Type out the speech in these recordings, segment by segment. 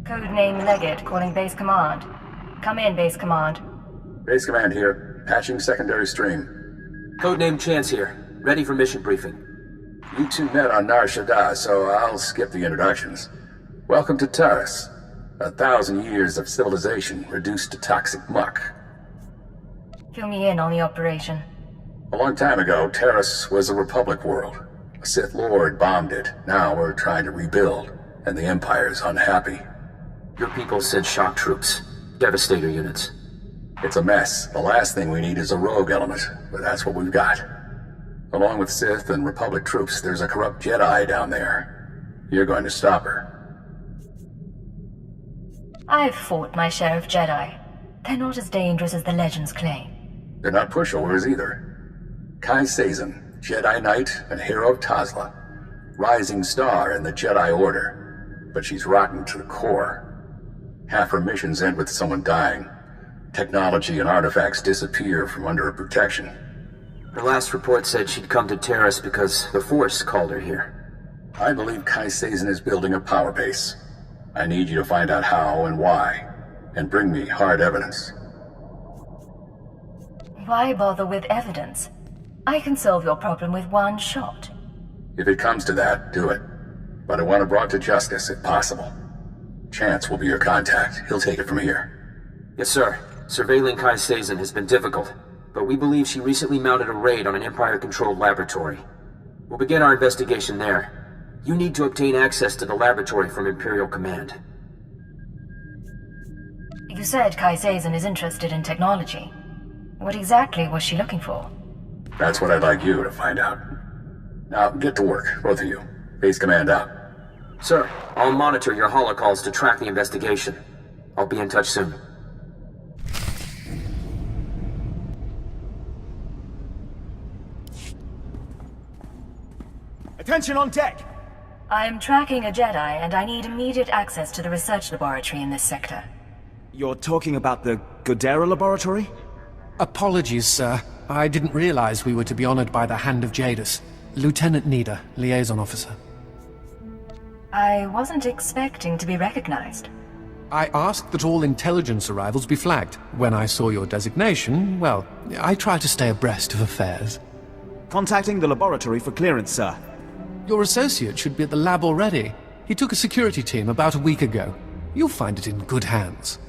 Codename Leggett calling Base Command. Come in, Base Command. Base Command here. Patching secondary stream. Codename Chance here. Ready for mission briefing. You two met on Nar Shaddaa, so I'll skip the introductions. Welcome to Taris. 1,000 years of civilization reduced to toxic muck. Fill me in on the operation. A long time ago, Taris was a Republic world. A Sith Lord bombed it. Now we're trying to rebuild, and the Empire's unhappy. Your people sent shock troops. Devastator units. It's a mess. The last thing we need is a rogue element, but that's what we've got. Along with Sith and Republic troops, there's a corrupt Jedi down there. You're going to stop her. I've fought my share of Jedi. They're not as dangerous as the legends claim. They're not pushovers either. Kai Sazin, Jedi Knight and hero of Tazla. Rising star in the Jedi Order. But she's rotten to the core. Half her missions end with someone dying. Technology and artifacts disappear from under her protection. Her last report said she'd come to Taris because the Force called her here. I believe Kai Sazin is building a power base. I need you to find out how and why, and bring me hard evidence. Why bother with evidence? I can solve your problem with one shot. If it comes to that, do it. But I want her brought to justice, if possible. Chance will be your contact. He'll take it from here. Yes, sir. Surveilling Kai Sazin has been difficult, but we believe she recently mounted a raid on an Empire-controlled laboratory. We'll begin our investigation there. You need to obtain access to the laboratory from Imperial Command. You said Kai Sazin is interested in technology. What exactly was she looking for? That's what I'd like you to find out. Now, get to work, both of you. Base Command out. Sir, I'll monitor your holocalls to track the investigation. I'll be in touch soon. Attention on deck! I'm tracking a Jedi, and I need immediate access to the research laboratory in this sector. You're talking about the Godera laboratory? Apologies, sir. I didn't realize we were to be honored by the Hand of Jadis. Lieutenant Nida, liaison officer. I wasn't expecting to be recognized. I asked that all intelligence arrivals be flagged. When I saw your designation, well, I try to stay abreast of affairs. Contacting the laboratory for clearance, sir. Your associate should be at the lab already. He took a security team about a week ago. You'll find it in good hands.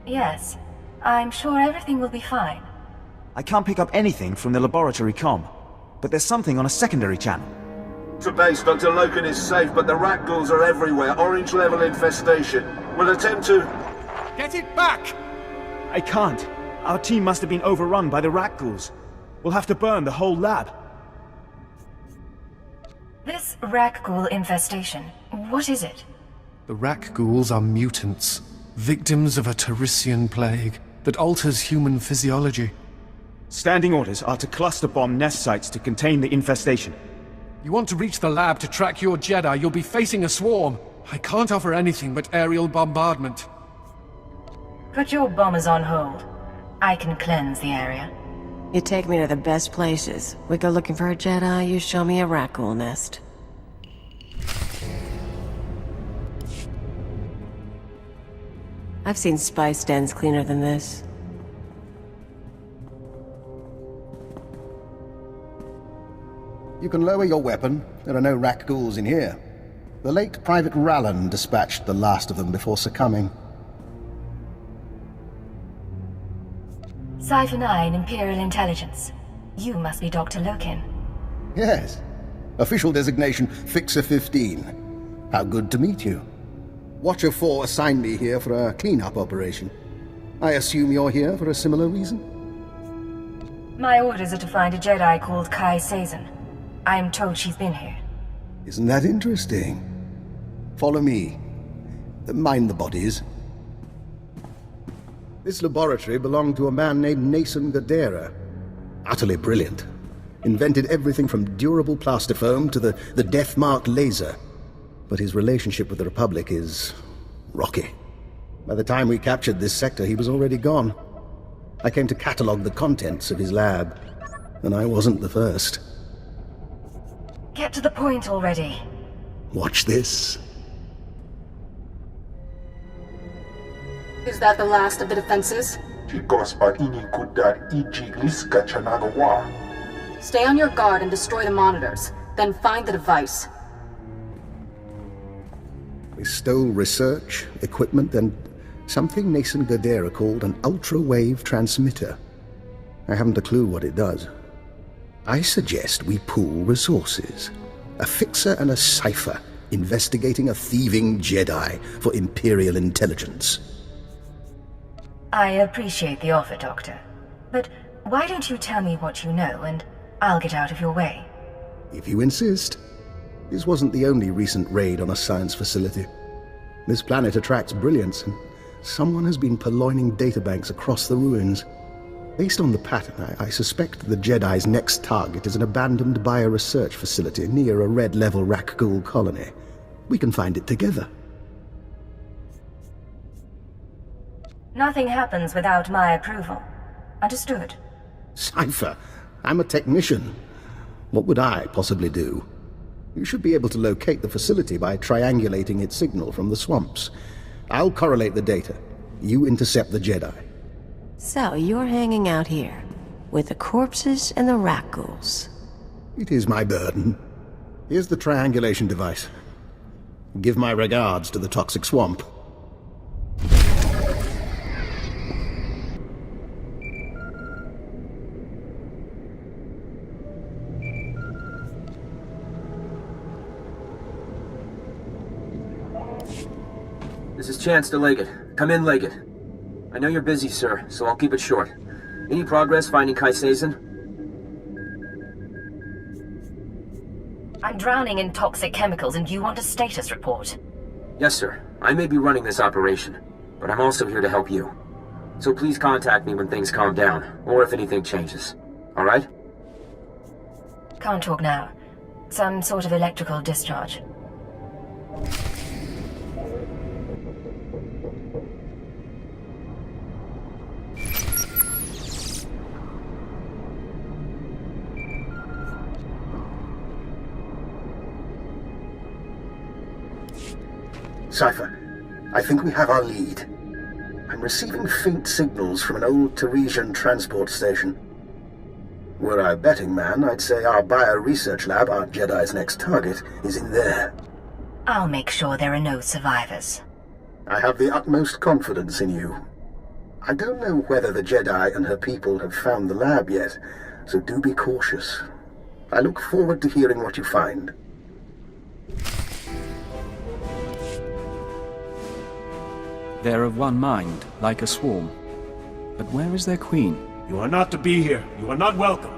Yes, I'm sure everything will be fine. I can't pick up anything from the laboratory comm, but there's something on a secondary channel. To base, Dr. Loken is safe, but the rat ghouls are everywhere. Orange level infestation. We'll attempt to... Get it back! I can't. Our team must have been overrun by the rat ghouls. We'll have to burn the whole lab. This Rakghoul infestation, what is it? The Rakghouls are mutants, victims of a Tarisian plague that alters human physiology. Standing orders are to cluster bomb nest sites to contain the infestation. You want to reach the lab to track your Jedi, you'll be facing a swarm. I can't offer anything but aerial bombardment. Put your bombers on hold. I can cleanse the area. You take me to the best places. We go looking for a Jedi, you show me a Rakghoul nest. I've seen spice dens cleaner than this. You can lower your weapon. There are no Rakghouls in here. The late Private Rallan dispatched the last of them before succumbing. Cipher 9, Imperial Intelligence. You must be Dr. Loken. Yes. Official designation Fixer 15. How good to meet you. Watcher 4 assigned me here for a cleanup operation. I assume you're here for a similar reason? My orders are to find a Jedi called Kai Sazin. I'm told she's been here. Isn't that interesting? Follow me. Mind the bodies. This laboratory belonged to a man named Nason Godera. Utterly brilliant. Invented everything from durable plastifoam to the death-marked laser. But his relationship with the Republic is rocky. By the time we captured this sector, he was already gone. I came to catalog the contents of his lab, and I wasn't the first. Get to the point already. Watch this. Is that the last of the defenses? Stay on your guard and destroy the monitors. Then find the device. We stole research, equipment, and something Nason Gadera called an ultra-wave transmitter. I haven't a clue what it does. I suggest we pool resources. A fixer and a cipher investigating a thieving Jedi for Imperial intelligence. I appreciate the offer, Doctor. But why don't you tell me what you know, and I'll get out of your way? If you insist. This wasn't the only recent raid on a science facility. This planet attracts brilliance, and someone has been purloining databanks across the ruins. Based on the pattern, I suspect the Jedi's next target is an abandoned bioresearch facility near a red-level Rakghoul colony. We can find it together. Nothing happens without my approval. Understood? Cypher, I'm a technician. What would I possibly do? You should be able to locate the facility by triangulating its signal from the swamps. I'll correlate the data. You intercept the Jedi. So, you're hanging out here, with the corpses and the Rakghouls. It is my burden. Here's the triangulation device. Give my regards to the toxic swamp. This is Chancellor Leggett. Come in, Leggett. I know you're busy, sir, so I'll keep it short. Any progress finding Kai Sazin? I'm drowning in toxic chemicals, and you want a status report? Yes, sir. I may be running this operation, but I'm also here to help you. So please contact me when things calm down, or if anything changes. All right? Can't talk now. Some sort of electrical discharge. Cypher, I think we have our lead. I'm receiving faint signals from an old Tarisian transport station. Were I a betting man, I'd say our bio-research lab, our Jedi's next target, is in there. I'll make sure there are no survivors. I have the utmost confidence in you. I don't know whether the Jedi and her people have found the lab yet, so do be cautious. I look forward to hearing what you find. They're of one mind, like a swarm. But where is their queen? You are not to be here. You are not welcome.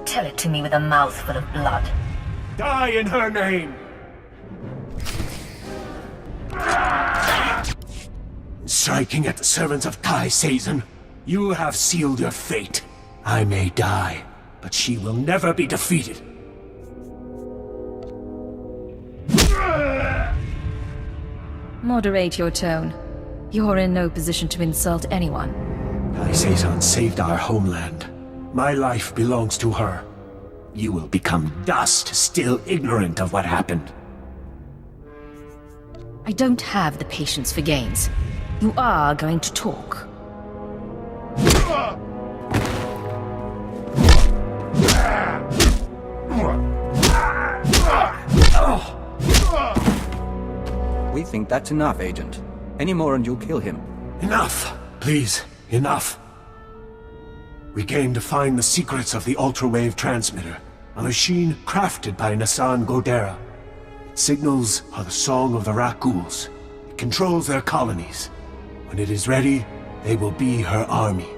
Tell it to me with a mouthful of blood. Die in her name! Striking at the servants of Kai Sazin, you have sealed your fate. I may die, but she will never be defeated. Moderate your tone. You're in no position to insult anyone. Kai Sazin saved our homeland. My life belongs to her. You will become dust, still ignorant of what happened. I don't have the patience for games. You are going to talk. We think that's enough, Agent. Any more and you'll kill him. Enough! Please, enough. We came to find the secrets of the ultra-wave transmitter, a machine crafted by Nasan Godera. Its signals are the song of the Rakghouls. It controls their colonies. When it is ready, they will be her army.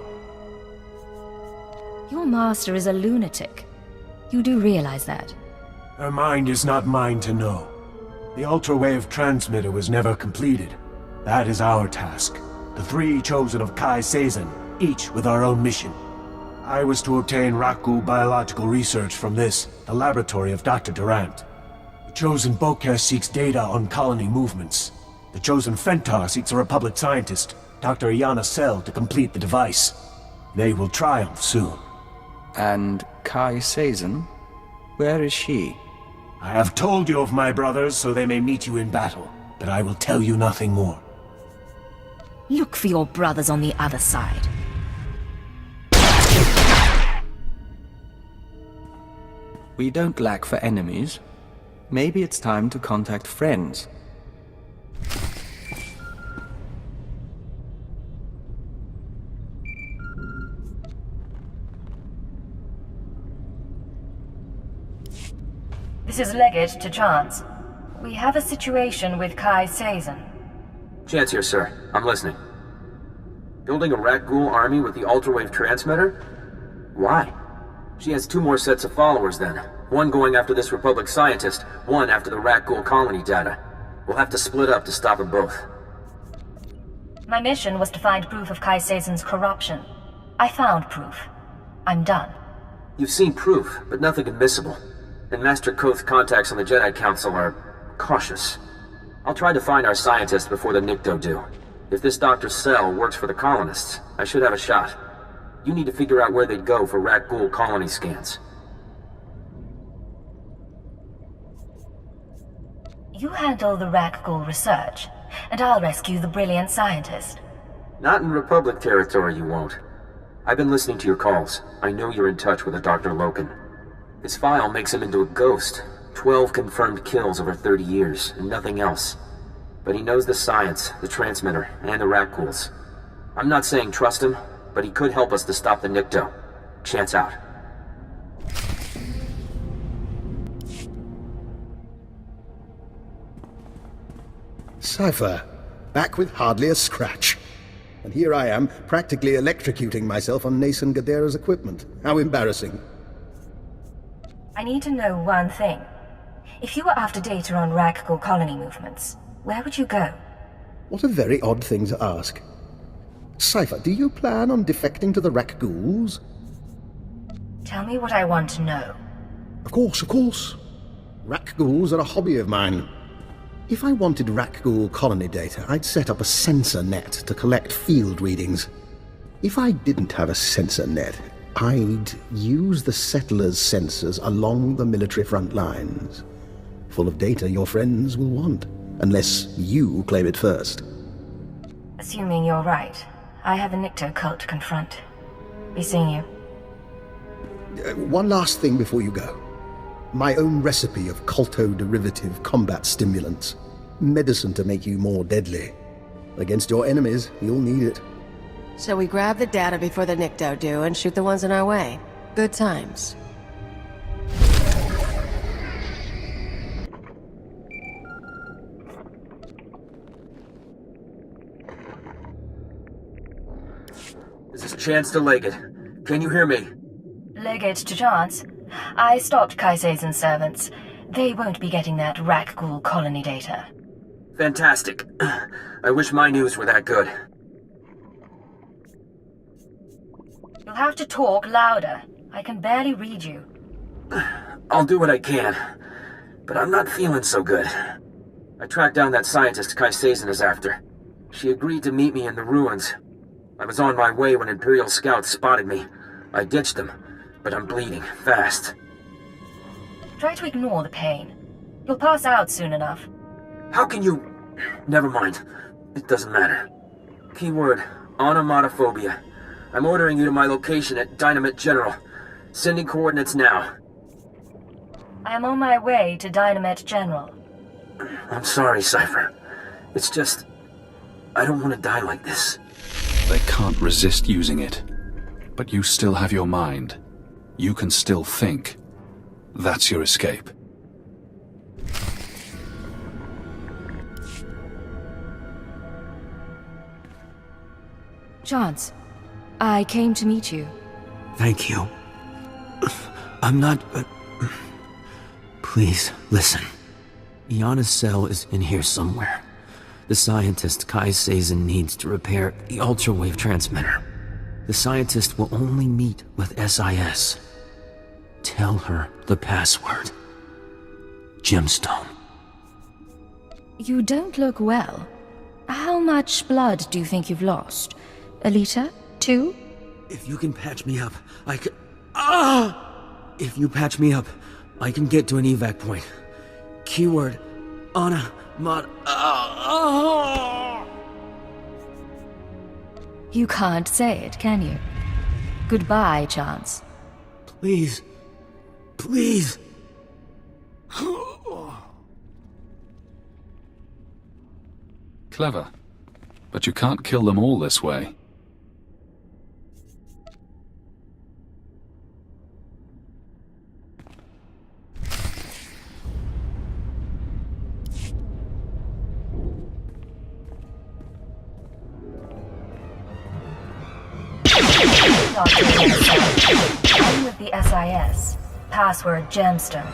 Your master is a lunatic. You do realize that? Her mind is not mine to know. The ultra-wave transmitter was never completed. That is our task. The three chosen of Kai Sazin, each with our own mission. I was to obtain Rakghoul biological research from this, the laboratory of Dr. Durant. The chosen Bokeh seeks data on colony movements. The chosen Fentar seeks a Republic scientist, Dr. Iana Sel, to complete the device. They will triumph soon. And Kai Sazin? Where is she? I have told you of my brothers so they may meet you in battle, but I will tell you nothing more. Look for your brothers on the other side. We don't lack for enemies. Maybe it's time to contact friends. This is Legate to Chance. We have a situation with Kai Sazon. Chance here, sir. I'm listening. Building a rat ghoul army with the ultrawave transmitter? Why? She has 2 more sets of followers then. One going after this Republic scientist, one after the rat ghoul colony data. We'll have to split up to stop them both. My mission was to find proof of Kai Sazon's corruption. I found proof. I'm done. You've seen proof, but nothing admissible. And Master Koth's contacts on the Jedi Council are cautious. I'll try to find our scientist before the Nikto do. If this Dr. Cell works for the colonists, I should have a shot. You need to figure out where they'd go for rat ghoul colony scans. You handle the rat ghoul research, and I'll rescue the brilliant scientist. Not in Republic territory, you won't. I've been listening to your calls. I know you're in touch with a Dr. Loken. His file makes him into a ghost. 12 confirmed kills over 30 years, and nothing else. But he knows the science, the transmitter, and the rat ghouls. I'm not saying trust him, but he could help us to stop the Nikto. Chance out. Cypher, back with hardly a scratch. And here I am, practically electrocuting myself on Nason Gadera's equipment. How embarrassing. I need to know one thing. If you were after data on rat ghoul colony movements, where would you go? What a very odd thing to ask. Cypher, do you plan on defecting to the rat ghouls? Tell me what I want to know. Of course. Rat ghouls are a hobby of mine. If I wanted rat ghoul colony data, I'd set up a sensor net to collect field readings. If I didn't have a sensor net, I'd use the settlers' sensors along the military front lines. Full of data your friends will want, unless you claim it first. Assuming you're right, I have a Nikto cult to confront. Be seeing you. One last thing before you go. My own recipe of colto-derivative combat stimulants. Medicine to make you more deadly. Against your enemies, you'll need it. So we grab the data before the Nikto do and shoot the ones in our way. Good times. This is Chance to Legate. Can you hear me? Legate to Chance. I stopped Kai Sazon's servants. They won't be getting that rat ghoul colony data. Fantastic. I wish my news were that good. You'll have to talk louder. I can barely read you. I'll do what I can, but I'm not feeling so good. I tracked down that scientist Kai Sazon is after. She agreed to meet me in the ruins. I was on my way when Imperial scouts spotted me. I ditched them, but I'm bleeding fast. Try to ignore the pain. You'll pass out soon enough. How can you... Never mind. It doesn't matter. Keyword, onomatophobia. I'm ordering you to my location at Dynamite General. Sending coordinates now. I am on my way to Dynamite General. I'm sorry, Cypher. It's just... I don't want to die like this. They can't resist using it. But you still have your mind. You can still think. That's your escape. Chance, I came to meet you. Thank you. I'm not... Please, listen. Iana's cell is in here somewhere. The scientist Kai Sazon needs to repair the ultrawave transmitter. The scientist will only meet with SIS. Tell her the password. Gemstone. You don't look well. How much blood do you think you've lost? A liter? 2? If you can patch me up, I can... If you patch me up, I can get to an evac point. Keyword, Anna, Mod... You can't say it, can you? Goodbye, Chance. Please. Please. Clever. But you can't kill them all this way. I'm with the SIS. Password Gemstone.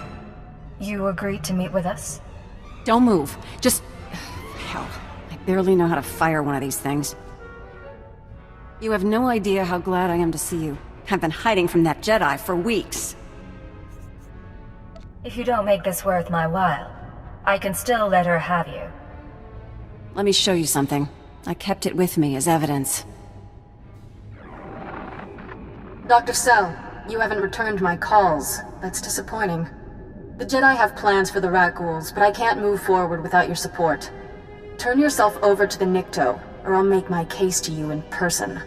You agreed to meet with us? Don't move. Just... Hell, I barely know how to fire one of these things. You have no idea how glad I am to see you. I've been hiding from that Jedi for weeks. If you don't make this worth my while, I can still let her have you. Let me show you something. I kept it with me as evidence. Dr. Cell, you haven't returned my calls. That's disappointing. The Jedi have plans for the rat ghouls, but I can't move forward without your support. Turn yourself over to the Nikto, or I'll make my case to you in person.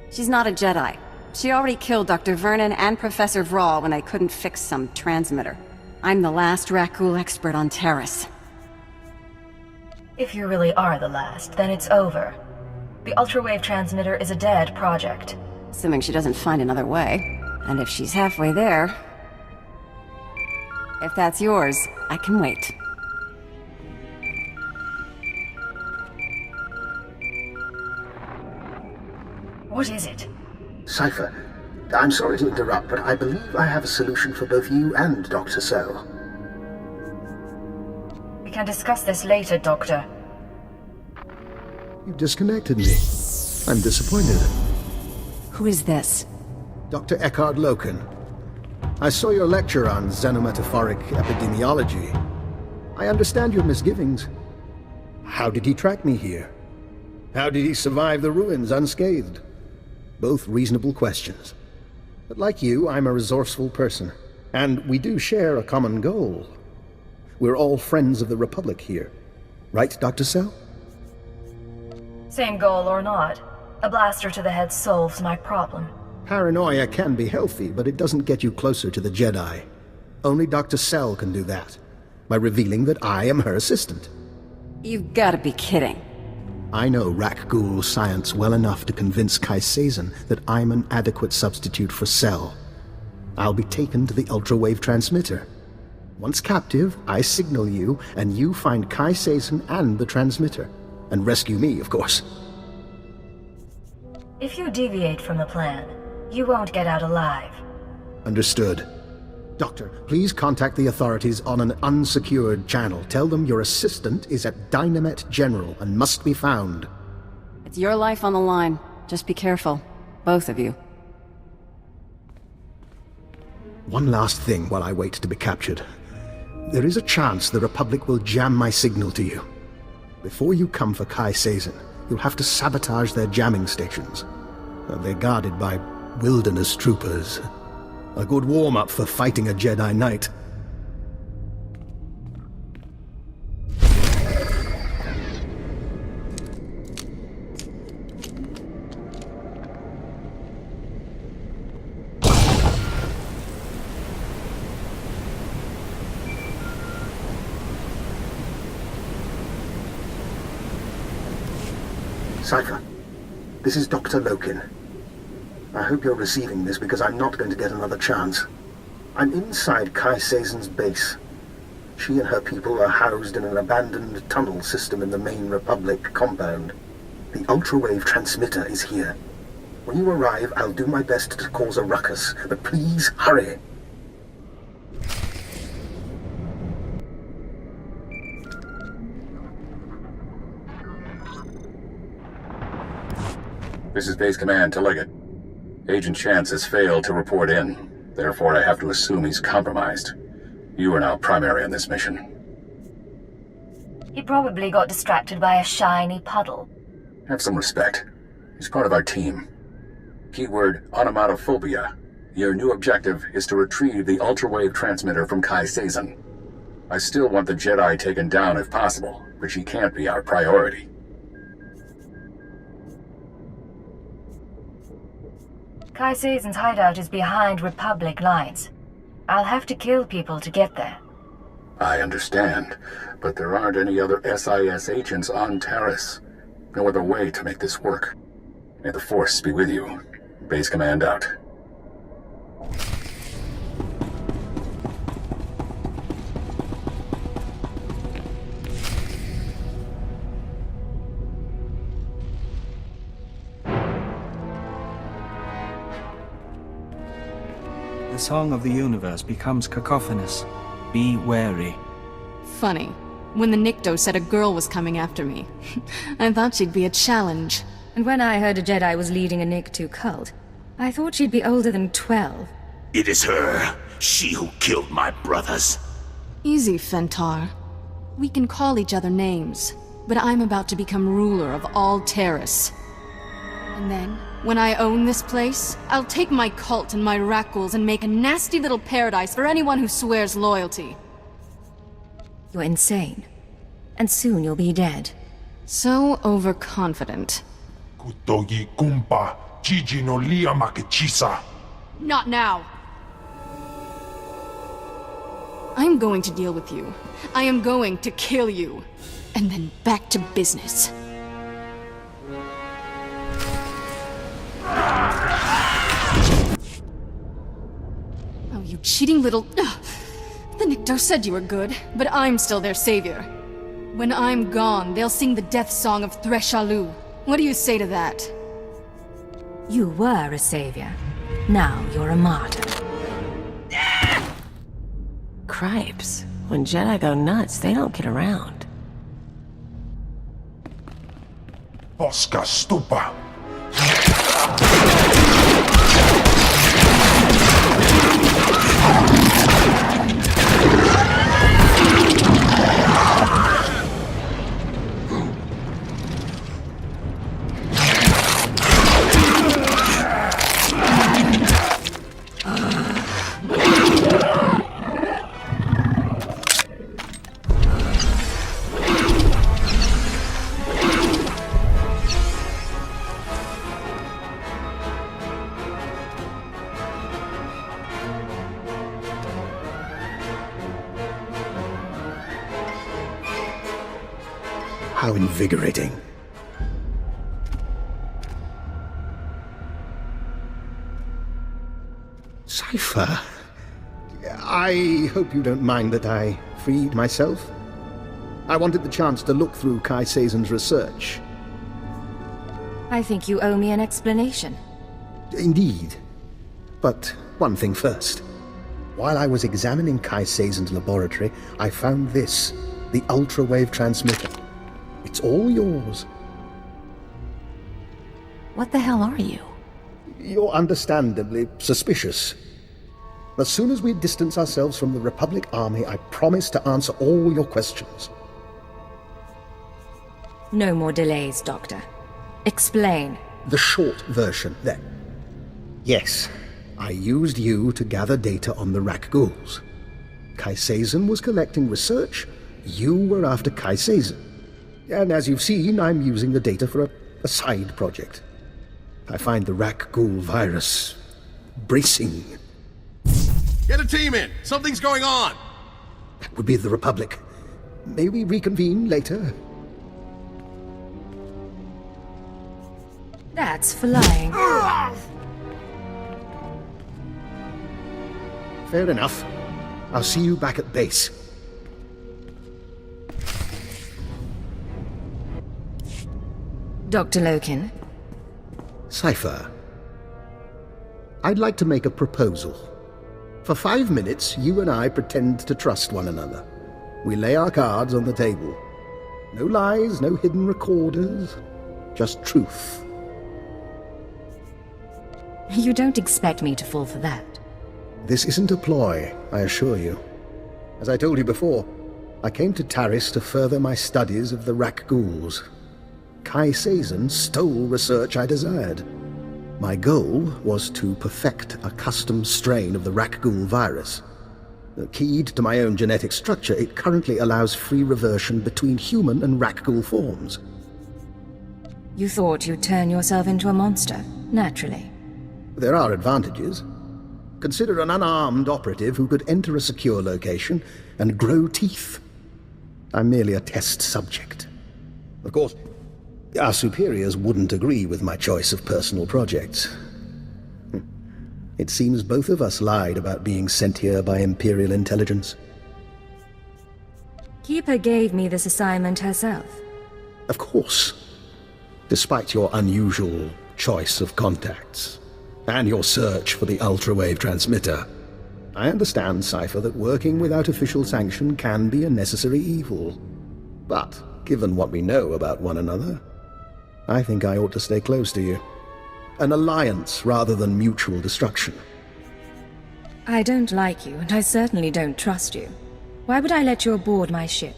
She's not a Jedi. She already killed Dr. Vernon and Professor Vrawl when they couldn't fix some transmitter. I'm the last rat ghoul expert on Taris. If you really are the last, then it's over. The ultrawave transmitter is a dead project. Assuming she doesn't find another way. And if she's halfway there... If that's yours, I can wait. What is it? Cypher, I'm sorry to interrupt, but I believe I have a solution for both you and Dr. Cell. We can discuss this later, Doctor. You disconnected me. I'm disappointed. Who is this? Dr. Eckhard Loken. I saw your lecture on xenometaphoric epidemiology. I understand your misgivings. How did he track me here? How did he survive the ruins unscathed? Both reasonable questions. But like you, I'm a resourceful person. And we do share a common goal. We're all friends of the Republic here. Right, Dr. Cell? Same goal or not, a blaster to the head solves my problem. Paranoia can be healthy, but it doesn't get you closer to the Jedi. Only Dr. Cell can do that, by revealing that I am her assistant. You've gotta be kidding. I know Rakghoul science well enough to convince Kai Sazin that I'm an adequate substitute for Cell. I'll be taken to the ultrawave transmitter. Once captive, I signal you, and you find Kai Sazin and the transmitter. And rescue me, of course. If you deviate from the plan, you won't get out alive. Understood. Doctor, please contact the authorities on an unsecured channel. Tell them your assistant is at Dynamet General and must be found. It's your life on the line. Just be careful. Both of you. One last thing while I wait to be captured. There is a chance the Republic will jam my signal to you. Before you come for Kai Sazin, you'll have to sabotage their jamming stations. They're guarded by wilderness troopers. A good warm-up for fighting a Jedi Knight. Cypher, this is Dr. Loken. I hope you're receiving this because I'm not going to get another chance. I'm inside Kai Sazin's base. She and her people are housed in an abandoned tunnel system in the main Republic compound. The ultrawave transmitter is here. When you arrive, I'll do my best to cause a ruckus, but please hurry. This is Base Command to Leggett. Agent Chance has failed to report in. Therefore, I have to assume he's compromised. You are now primary on this mission. He probably got distracted by a shiny puddle. Have some respect. He's part of our team. Keyword, onomatophobia. Your new objective is to retrieve the ultrawave transmitter from Kai Sazin. I still want the Jedi taken down if possible, but she can't be our priority. Kai Seizen's hideout is behind Republic lines. I'll have to kill people to get there. I understand, but there aren't any other SIS agents on Taris. No other way to make this work. May the Force be with you. Base Command out. The song of the universe becomes cacophonous. Be wary. Funny. When the Nikto said a girl was coming after me, I thought she'd be a challenge. And when I heard a Jedi was leading a Nikto cult, I thought she'd be older than 12. It is her. She who killed my brothers. Easy, Fentar. We can call each other names, but I'm about to become ruler of all Taris. And then, when I own this place, I'll take my cult and my Rakghouls and make a nasty little paradise for anyone who swears loyalty. You're insane. And soon you'll be dead. So overconfident. Kutogi kumpa, Gigi no lia makechisa. Not now! I'm going to deal with you. I am going to kill you. And then back to business. Oh, you cheating little... The Nikto said you were good, but I'm still their savior. When I'm gone, they'll sing the death song of Threshalu. What do you say to that? You were a savior. Now you're a martyr. Cripes. When Jedi go nuts, they don't get around. Posca stupa. How invigorating. Cypher, I hope you don't mind that I freed myself. I wanted the chance to look through Kai Seizen's research. I think you owe me an explanation. Indeed. But one thing first. While I was examining Kai Seizen's laboratory, I found this, the ultra-wave transmitter. It's all yours. What the hell are you? You're understandably suspicious. As soon as we distance ourselves from the Republic Army, I promise to answer all your questions. No more delays, Doctor. Explain. The short version, then. Yes, I used you to gather data on the Rakghouls. Kai Seizen was collecting research, you were after Kai Seizen. And as you've seen, I'm using the data for a side project. I find the Rakghoul virus bracing. Get a team in! Something's going on! That would be the Republic. May we reconvene later? That's flying. Fair enough. I'll see you back at base. Dr. Loken? Cypher, I'd like to make a proposal. For 5 minutes, you and I pretend to trust one another. We lay our cards on the table. No lies, no hidden recorders, just truth. You don't expect me to fall for that. This isn't a ploy, I assure you. As I told you before, I came to Taris to further my studies of the Rakghouls. Kai Seizen stole research I desired. My goal was to perfect a custom strain of the Rakghoul virus. Keyed to my own genetic structure, it currently allows free reversion between human and Rakghoul forms. You thought you'd turn yourself into a monster, naturally. There are advantages. Consider an unarmed operative who could enter a secure location and grow teeth. I'm merely a test subject. Of course, our superiors wouldn't agree with my choice of personal projects. It seems both of us lied about being sent here by Imperial intelligence. Keeper gave me this assignment herself. Of course. Despite your unusual choice of contacts, and your search for the ultra-wave transmitter, I understand, Cypher, that working without official sanction can be a necessary evil. But, given what we know about one another, I think I ought to stay close to you. An alliance rather than mutual destruction. I don't like you, and I certainly don't trust you. Why would I let you aboard my ship?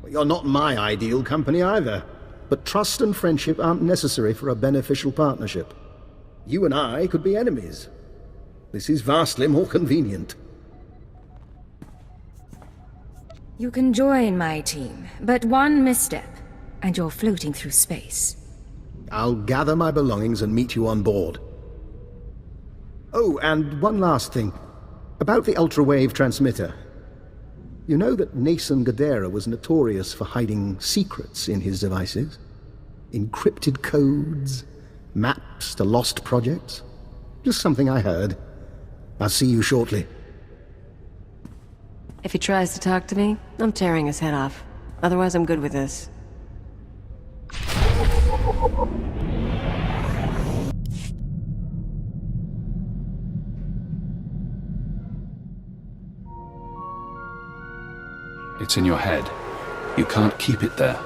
You're not my ideal company either, but trust and friendship aren't necessary for a beneficial partnership. You and I could be enemies. This is vastly more convenient. You can join my team, but one misstep, and you're floating through space. I'll gather my belongings and meet you on board. Oh, and one last thing. About the ultra-wave transmitter. You know that Nason Gadera was notorious for hiding secrets in his devices? Encrypted codes, maps to lost projects? Just something I heard. I'll see you shortly. If he tries to talk to me, I'm tearing his head off. Otherwise, I'm good with this. It's in your head. You can't keep it there.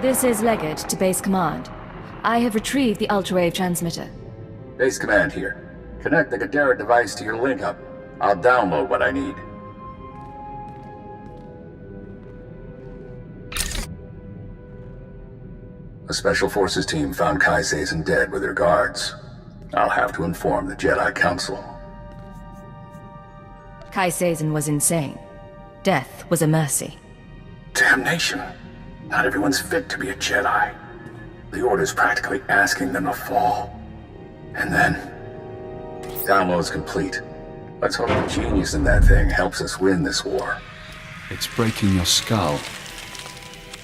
This is Leggett to Base Command. I have retrieved the ultra-wave transmitter. Base Command here. Connect the Gadara device to your link-up. I'll download what I need. A Special Forces team found Kai Sazin dead with her guards. I'll have to inform the Jedi Council. Kai Sazin was insane. Death was a mercy. Damnation. Not everyone's fit to be a Jedi. The Order's practically asking them to fall. And then... Download's complete. Let's hope the genius in that thing helps us win this war. It's breaking your skull.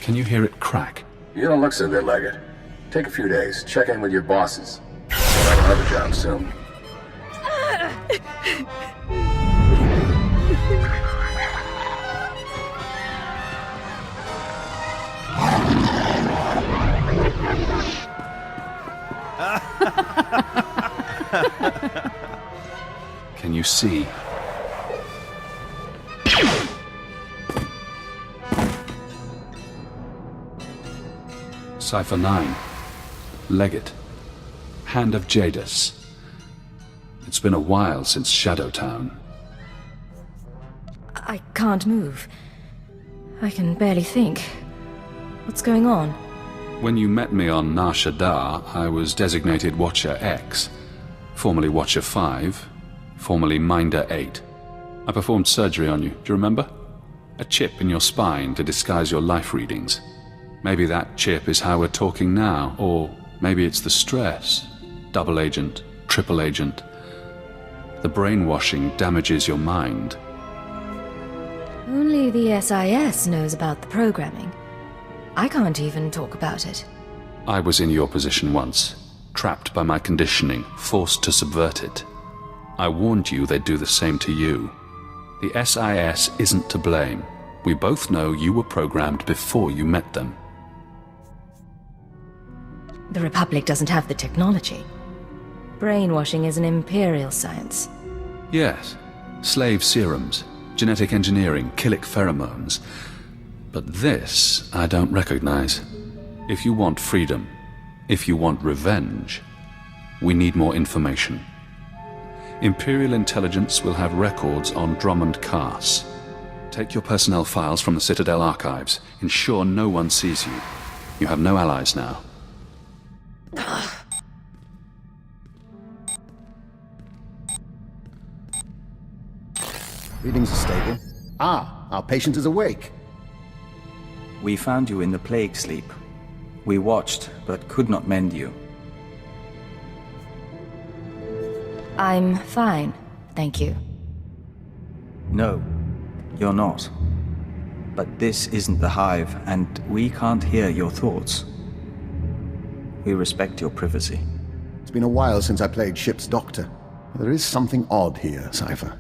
Can you hear it crack? You don't look so good, Leggett. Take a few days. Check in with your bosses. We'll have another job soon. Can you see? Cypher 9. Leggett. Hand of Jadis. It's been a while since Shadowtown. I can't move. I can barely think. What's going on? When you met me on Nar Shaddaa, I was designated Watcher X, formerly Watcher 5, formerly Minder 8. I performed surgery on you, do you remember? A chip in your spine to disguise your life readings. Maybe that chip is how we're talking now, or maybe it's the stress. Double agent, triple agent. The brainwashing damages your mind. Only the SIS knows about the programming. I can't even talk about it. I was in your position once, trapped by my conditioning, forced to subvert it. I warned you they'd do the same to you. The SIS isn't to blame. We both know you were programmed before you met them. The Republic doesn't have the technology. Brainwashing is an Imperial science. Yes, slave serums, genetic engineering, killic pheromones. But this I don't recognize. If you want freedom, if you want revenge, we need more information. Imperial intelligence will have records on Drummond Cass. Take your personnel files from the Citadel archives. Ensure no one sees you. You have no allies now. Readings are stable. Ah, our patient is awake. We found you in the plague sleep. We watched, but could not mend you. I'm fine, thank you. No, you're not. But this isn't the Hive, and we can't hear your thoughts. We respect your privacy. It's been a while since I played ship's doctor. There is something odd here, Cypher.